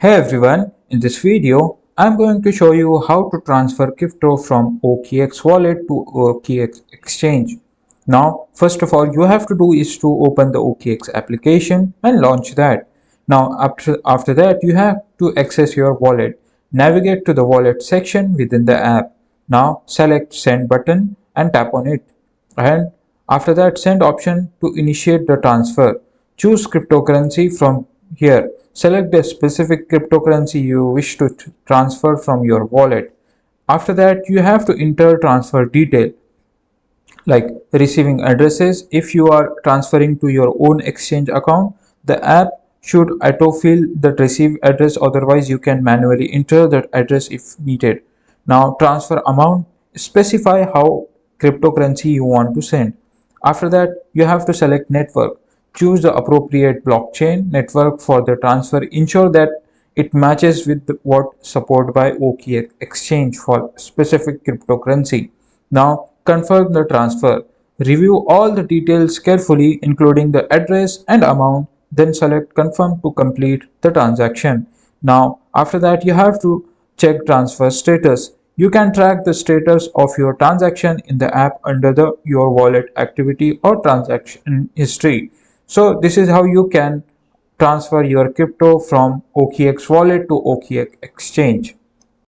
Hey everyone, in this video, I'm going to show you how to transfer crypto from OKX wallet to OKX exchange. Now, first of all, you have to do is to open the OKX application and launch that. Now, after that, you have to access your wallet. Navigate to the wallet section within the app. Now, select send button and tap on it. And after that, send option to initiate the transfer. Choose cryptocurrency from here. Select the specific cryptocurrency you wish to transfer from your wallet. After that, you have to enter transfer detail like receiving addresses. If you are transferring to your own exchange account, the app should autofill the receive address, otherwise you can manually enter that address if needed. Now transfer amount, specify how cryptocurrency you want to send. After that, you have to select network. Choose the appropriate blockchain network for the transfer. Ensure that it matches with what supported by OKX exchange for specific cryptocurrency. Now confirm the transfer. Review all the details carefully, including the address and amount, then select confirm to complete the transaction. Now after that, you have to check transfer status. You can track the status of your transaction in the app under the your wallet activity or transaction history. So this is how you can transfer your crypto from OKX wallet to OKX exchange.